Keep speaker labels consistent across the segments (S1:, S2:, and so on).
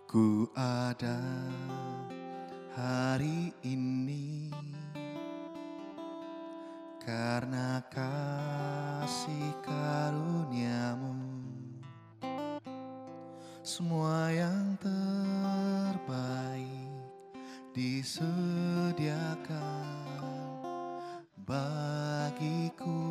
S1: Ku ada hari ini karena kasih karuniamu. Semua yang terbaik disediakan bagiku.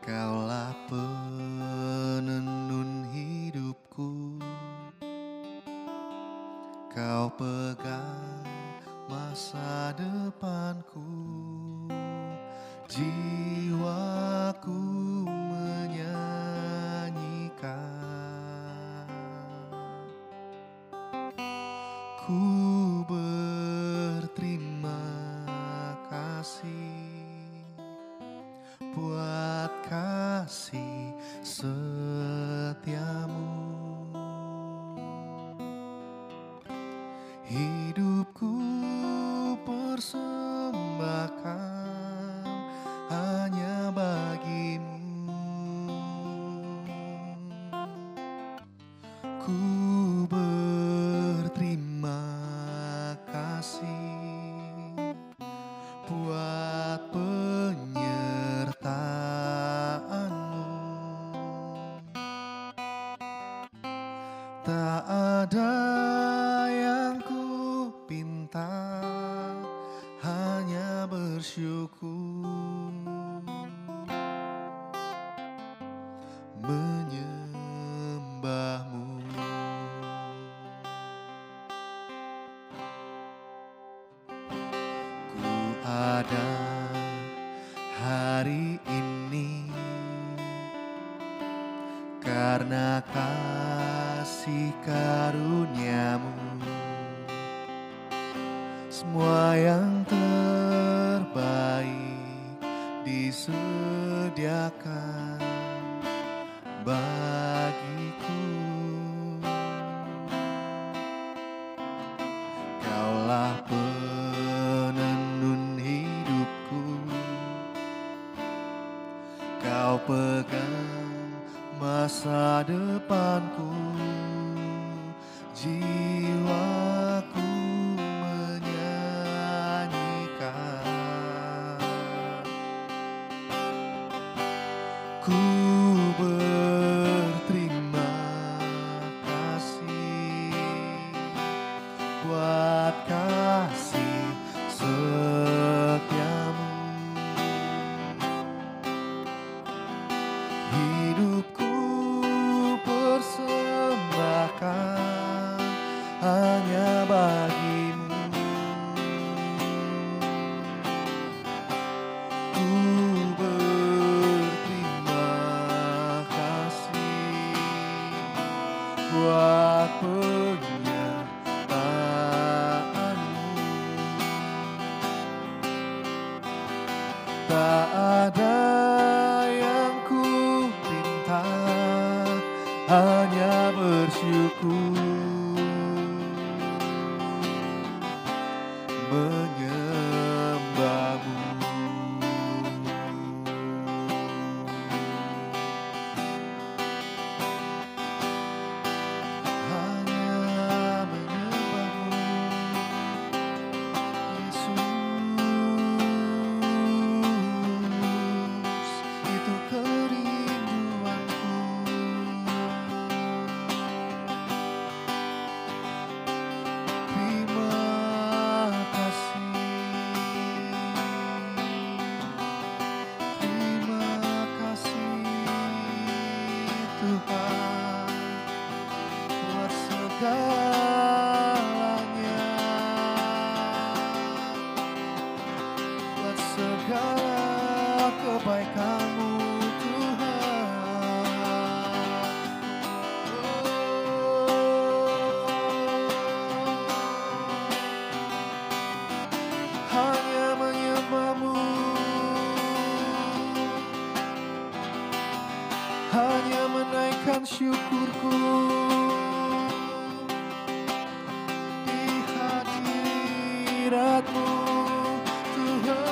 S1: Kaulah penenun hidupku, Kau pegang masa depanku. Jiwaku menyanyikan, ku berterima kasih buat kasih setiamu. Hidupku persembahkan hanya bagimu. Ku berterima kasih buat penyertaanmu. Tak ada yang ku pinta, hanya bersyukur menyembahmu. Ku ada hari ini karena kasih karuniamu. Semua yang terbaik disediakan bagiku. Kaulah penenun hidupku, Kau pegang masa depanku. Jiwaku menyanyikan, ku berterima kasih buat kasih setiamu. Hidupku persembahkan hanya bagimu. Ku berterima kasih buat penyertaanmu. Tak ada yang ku pinta, hanya bersyukur menyembahmu. Hanya menyembahmu, Yesus, itu kerinduanku. Terima kasih Tuhan buat segalanya, buat segala kebaikan-Mu Tuhan. Hanya menyembah-Mu, hanya menaikkan syukurku di hadirat-Mu Tuhan.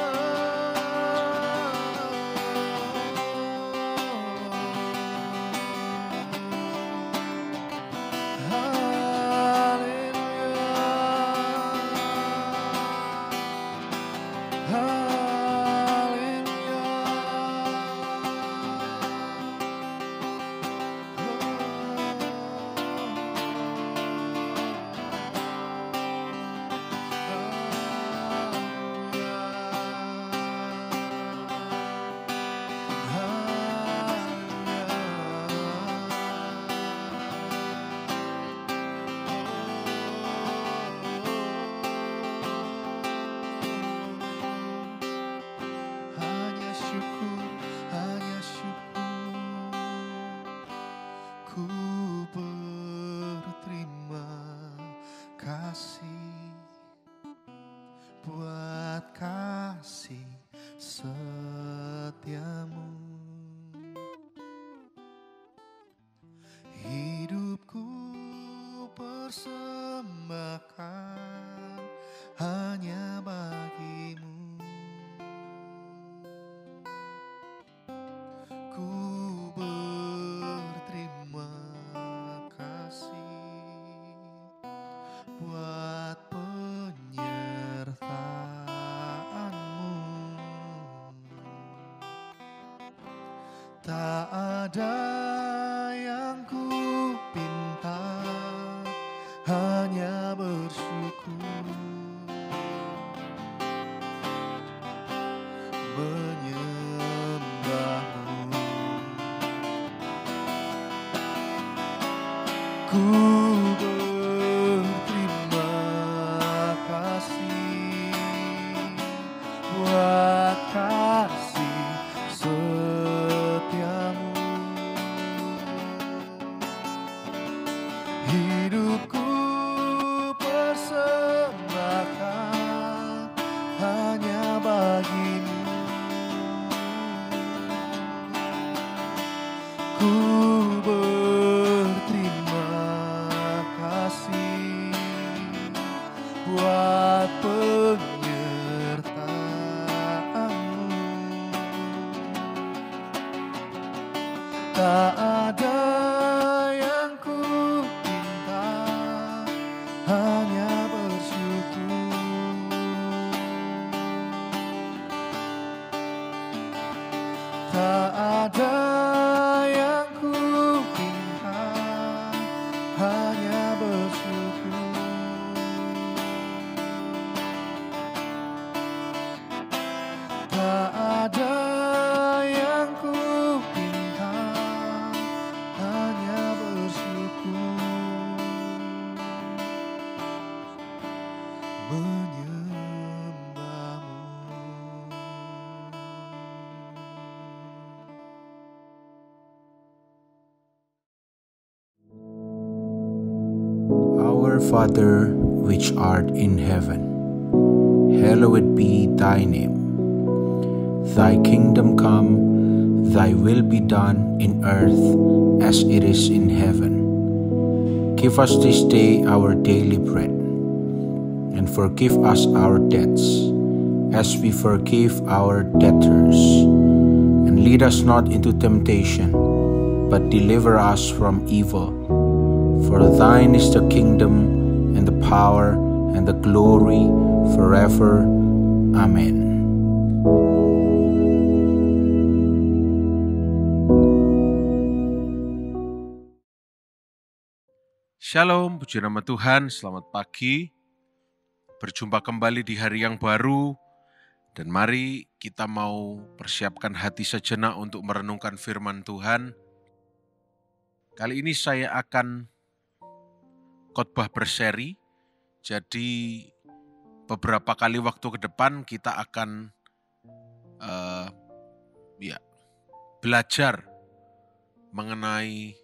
S1: Ku berterima kasih buat kasih setiamu. Hidupku persembahkan hanya bagimu. Ku berterima kasih buat penyertaanmu. Tak ada yang ku pinta, hanya bersyukur, menyembahmu. Ku berterima kasih buat kasih setiamu. Hidupku persembahkan hanya bagimu. Ku berterima kasih buat penyertaanmu. Tak ada yang ku pinta, hanya bersyukur, tak ada yang ku pinta, hanya bersyukur, tak ada yang ku pinta, hanya bersyukur, menyembahmu.
S2: Our Father, which art in heaven, hallowed be thy name. Thy kingdom come, thy will be done in earth as it is in heaven. Give us this day our daily bread, and forgive us our debts, as we forgive our debtors. And lead us not into temptation, but deliver us from evil. For thine is the kingdom, and the power, and the glory, forever. Amen.
S3: Shalom, puji nama Tuhan, selamat pagi. Berjumpa kembali di hari yang baru, dan mari kita mau persiapkan hati sejenak untuk merenungkan firman Tuhan. Kali ini saya akan khotbah berseri, jadi beberapa kali waktu ke depan kita akan belajar mengenai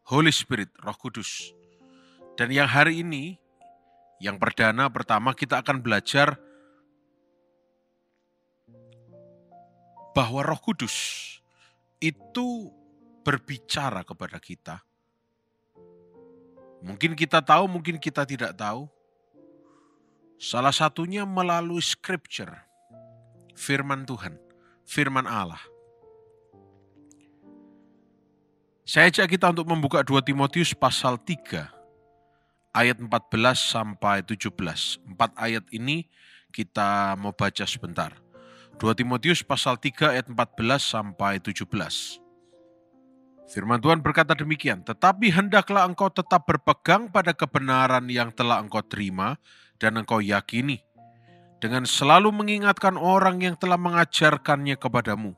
S3: Holy Spirit, Roh Kudus. Dan yang hari ini, yang pertama kita akan belajar bahwa Roh Kudus itu berbicara kepada kita. Mungkin kita tahu, mungkin kita tidak tahu. Salah satunya melalui scripture, firman Tuhan, firman Allah. Saya ajak kita untuk membuka 2 Timotius pasal 3, ayat 14 sampai 17. 4 ayat ini kita mau baca sebentar. 2 Timotius pasal 3 ayat 14 sampai 17. Firman Tuhan berkata demikian, tetapi hendaklah engkau tetap berpegang pada kebenaran yang telah engkau terima dan engkau yakini, dengan selalu mengingatkan orang yang telah mengajarkannya kepadamu.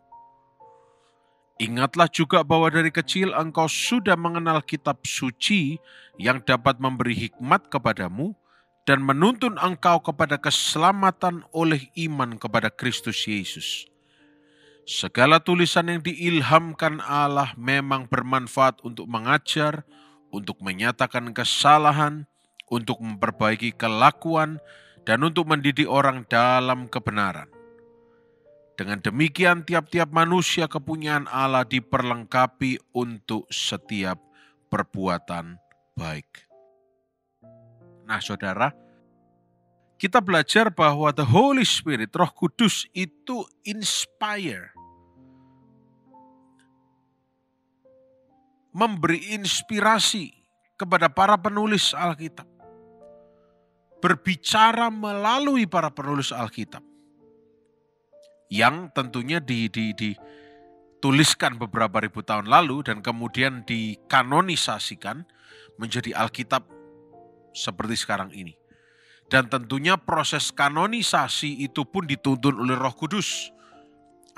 S3: Ingatlah juga bahwa dari kecil engkau sudah mengenal kitab suci yang dapat memberi hikmat kepadamu dan menuntun engkau kepada keselamatan oleh iman kepada Kristus Yesus. Segala tulisan yang diilhamkan Allah memang bermanfaat untuk mengajar, untuk menyatakan kesalahan, untuk memperbaiki kelakuan, dan untuk mendidik orang dalam kebenaran. Dengan demikian tiap-tiap manusia kepunyaan Allah diperlengkapi untuk setiap perbuatan baik. Nah saudara, kita belajar bahwa the Holy Spirit, Roh Kudus itu inspire. Memberi inspirasi kepada para penulis Alkitab. Berbicara melalui para penulis Alkitab. Yang tentunya dituliskan beberapa ribu tahun lalu dan kemudian dikanonisasikan menjadi Alkitab seperti sekarang ini. Dan tentunya proses kanonisasi itu pun dituntun oleh Roh Kudus.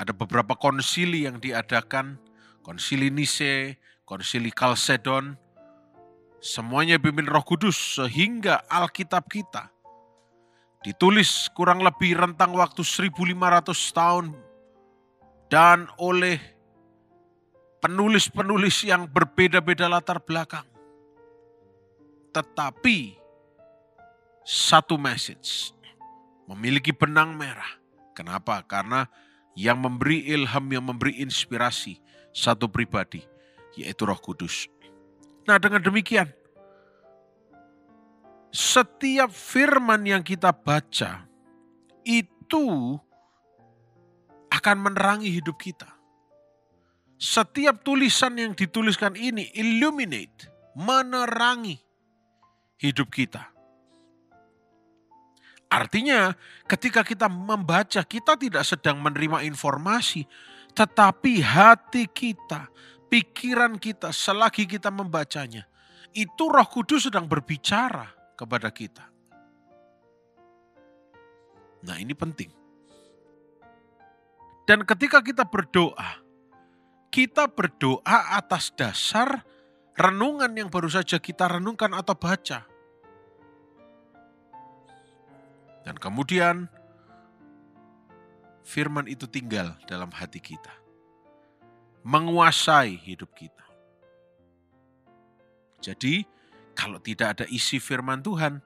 S3: Ada beberapa konsili yang diadakan, konsili Nise, konsili Kalsedon, semuanya dipimpin Roh Kudus sehingga Alkitab kita ditulis kurang lebih rentang waktu 1500 tahun dan oleh penulis-penulis yang berbeda-beda latar belakang. Tetapi satu message, memiliki benang merah. Kenapa? Karena yang memberi ilham, yang memberi inspirasi satu pribadi, yaitu Roh Kudus. Nah dengan demikian, setiap firman yang kita baca itu akan menerangi hidup kita. Setiap tulisan yang dituliskan ini illuminate, menerangi hidup kita. Artinya ketika kita membaca, kita tidak sedang menerima informasi, tetapi hati kita, pikiran kita selagi kita membacanya, itu Roh Kudus sedang berbicara kepada kita. Nah ini penting. Dan ketika kita berdoa atas dasar renungan yang baru saja kita renungkan atau baca. Dan kemudian firman itu tinggal dalam hati kita. Menguasai hidup kita. Jadi kalau tidak ada isi firman Tuhan,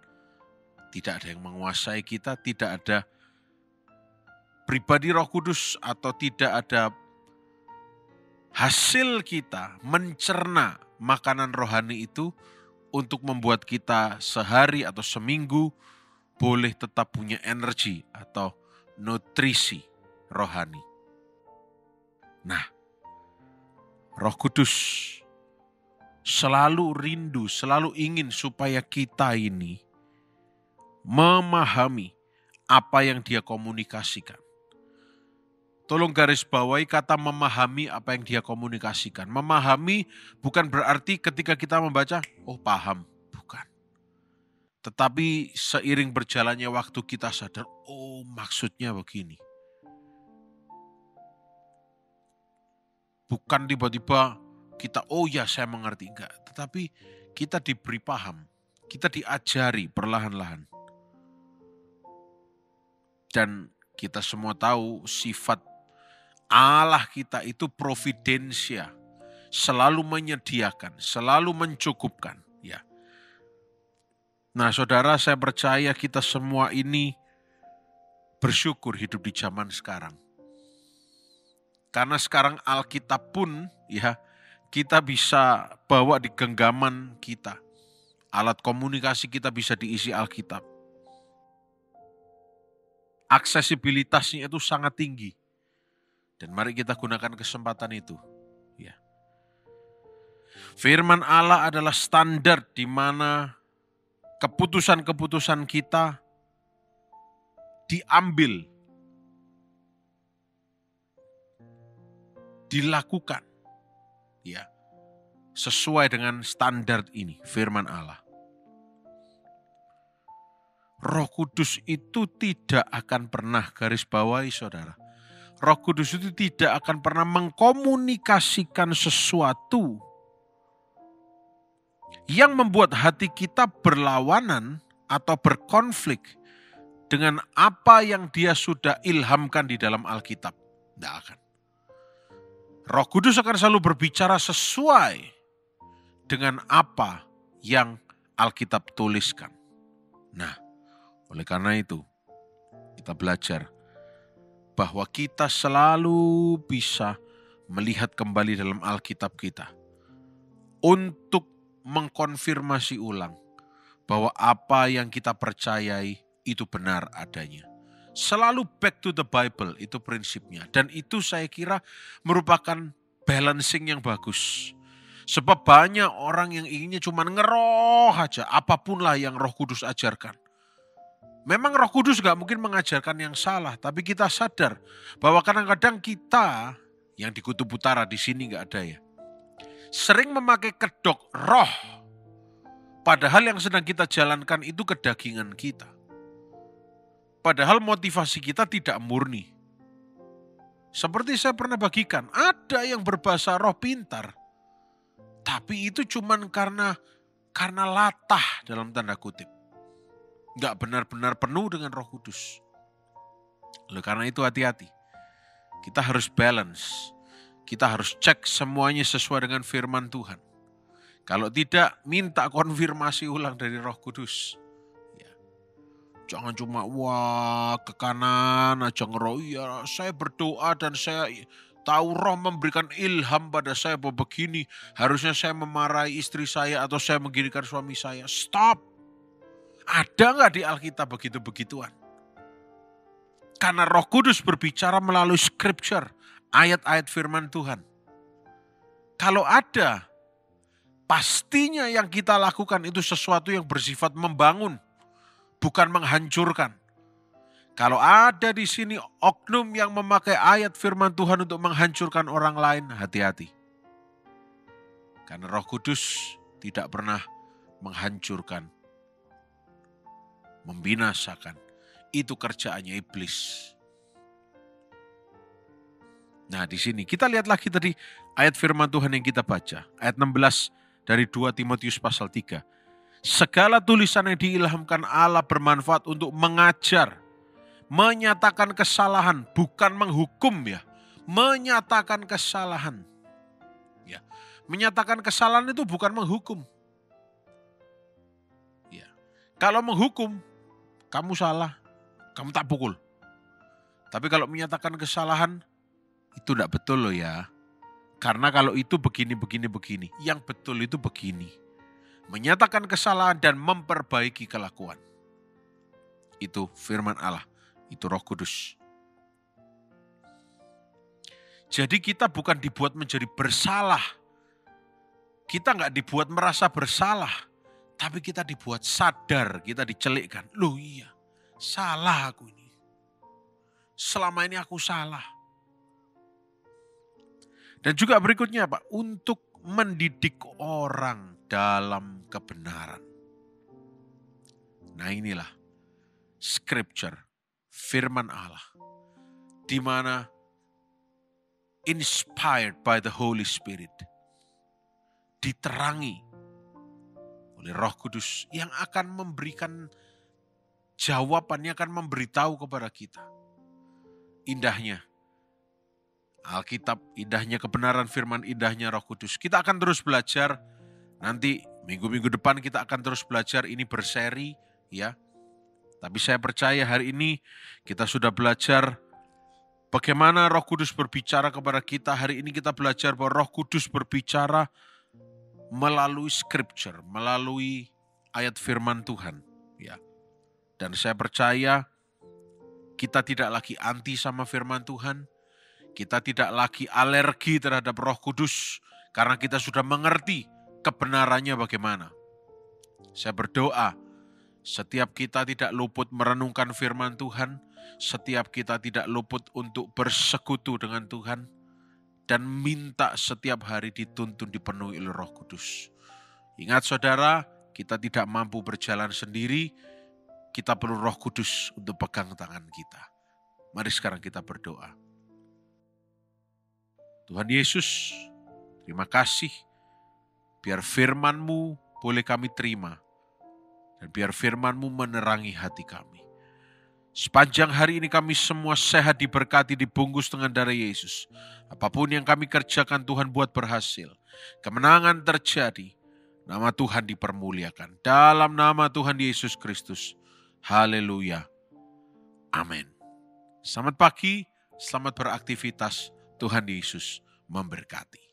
S3: tidak ada yang menguasai kita, tidak ada pribadi Roh Kudus atau tidak ada hasil kita mencerna makanan rohani itu untuk membuat kita sehari atau seminggu boleh tetap punya energi atau nutrisi rohani. Nah, Roh Kudus selalu rindu, selalu ingin supaya kita ini memahami apa yang Dia komunikasikan. Tolong garis bawahi kata memahami apa yang Dia komunikasikan. Memahami bukan berarti ketika kita membaca, oh paham. Bukan. Tetapi seiring berjalannya waktu kita sadar, oh maksudnya begini. Bukan tiba-tiba kita, oh ya saya mengerti. Enggak. Tetapi kita diberi paham. Kita diajari perlahan-lahan. Dan kita semua tahu sifat Allah kita itu providensia. Selalu menyediakan, selalu mencukupkan. Ya. Nah saudara, saya percaya kita semua ini bersyukur hidup di zaman sekarang. Karena sekarang Alkitab pun ya kita bisa bawa di genggaman kita. Alat komunikasi kita bisa diisi Alkitab. Aksesibilitasnya itu sangat tinggi. Dan mari kita gunakan kesempatan itu. Ya. Firman Allah adalah standar di mana keputusan-keputusan kita diambil, dilakukan, ya, sesuai dengan standar ini, firman Allah. Roh Kudus itu tidak akan pernah, garis bawahi saudara, Roh Kudus itu tidak akan pernah mengkomunikasikan sesuatu yang membuat hati kita berlawanan atau berkonflik dengan apa yang Dia sudah ilhamkan di dalam Alkitab. Tidak akan. Roh Kudus akan selalu berbicara sesuai dengan apa yang Alkitab tuliskan. Nah, oleh karena itu, kita belajar bahwa kita selalu bisa melihat kembali dalam Alkitab kita untuk mengkonfirmasi ulang bahwa apa yang kita percayai itu benar adanya. Selalu back to the Bible, itu prinsipnya. Dan itu saya kira merupakan balancing yang bagus. Sebab banyak orang yang inginnya cuma ngeroh aja, apapun lah yang Roh Kudus ajarkan. Memang Roh Kudus gak mungkin mengajarkan yang salah, tapi kita sadar bahwa kadang-kadang kita yang di kutub utara di sini gak ada ya, sering memakai kedok roh, padahal yang sedang kita jalankan itu kedagingan kita. Padahal motivasi kita tidak murni. Seperti saya pernah bagikan, ada yang berbahasa roh pintar, tapi itu cuman karena latah dalam tanda kutip. Nggak benar-benar penuh dengan Roh Kudus. Oleh karena itu hati-hati. Kita harus balance. Kita harus cek semuanya sesuai dengan firman Tuhan. Kalau tidak, minta konfirmasi ulang dari Roh Kudus. Ya. Jangan cuma ke kanan aja ngeroh. Ya, saya berdoa dan saya tahu Roh memberikan ilham pada saya bahwa begini. Harusnya saya memarahi istri saya atau saya mengginikan suami saya. Stop. Ada nggak di Alkitab begitu-begituan? Karena Roh Kudus berbicara melalui scripture, ayat-ayat firman Tuhan. Kalau ada, pastinya yang kita lakukan itu sesuatu yang bersifat membangun, bukan menghancurkan. Kalau ada di sini oknum yang memakai ayat firman Tuhan untuk menghancurkan orang lain, hati-hati. Karena Roh Kudus tidak pernah menghancurkan, membinasakan. Itu kerjaannya iblis. Nah, di sini kita lihat lagi tadi ayat firman Tuhan yang kita baca. Ayat 16 dari 2 Timotius pasal 3. Segala tulisan yang diilhamkan Allah bermanfaat untuk mengajar, menyatakan kesalahan, bukan menghukum ya. Menyatakan kesalahan. Ya. Menyatakan kesalahan itu bukan menghukum. Ya. Kalau menghukum, kamu salah, kamu tak pukul. Tapi kalau menyatakan kesalahan, itu tidak betul loh ya. Karena kalau itu begini. Yang betul itu begini. Menyatakan kesalahan dan memperbaiki kelakuan. Itu firman Allah. Itu Roh Kudus. Jadi kita bukan dibuat menjadi bersalah. Kita nggak dibuat merasa bersalah. Tapi kita dibuat sadar, kita dicelikkan. Loh iya, salah aku ini. Selama ini aku salah. Dan juga berikutnya Pak, untuk mendidik orang dalam kebenaran. Nah inilah scripture, firman Allah. Di mana inspired by the Holy Spirit. Diterangi oleh Roh Kudus yang akan memberikan jawaban, yang akan memberitahu kepada kita. Indahnya Alkitab, indahnya kebenaran firman, indahnya Roh Kudus. Kita akan terus belajar, nanti minggu-minggu depan kita akan terus belajar, ini berseri ya. Tapi saya percaya hari ini kita sudah belajar bagaimana Roh Kudus berbicara kepada kita. Hari ini kita belajar bahwa Roh Kudus berbicara melalui scripture, melalui ayat firman Tuhan. Ya. Dan saya percaya kita tidak lagi anti sama firman Tuhan. Kita tidak lagi alergi terhadap Roh Kudus. Karena kita sudah mengerti kebenarannya bagaimana. Saya berdoa, setiap kita tidak luput merenungkan firman Tuhan. Setiap kita tidak luput untuk bersekutu dengan Tuhan. Dan minta setiap hari dituntun dipenuhi oleh Roh Kudus. Ingat saudara, kita tidak mampu berjalan sendiri. Kita perlu Roh Kudus untuk pegang tangan kita. Mari sekarang kita berdoa. Tuhan Yesus, terima kasih. Biar firman-Mu boleh kami terima. Dan biar firman-Mu menerangi hati kami. Sepanjang hari ini kami semua sehat, diberkati, dibungkus dengan darah Yesus. Apapun yang kami kerjakan Tuhan buat berhasil. Kemenangan terjadi. Nama Tuhan dipermuliakan. Dalam nama Tuhan Yesus Kristus. Haleluya. Amin. Selamat pagi, selamat beraktivitas. Tuhan Yesus memberkati.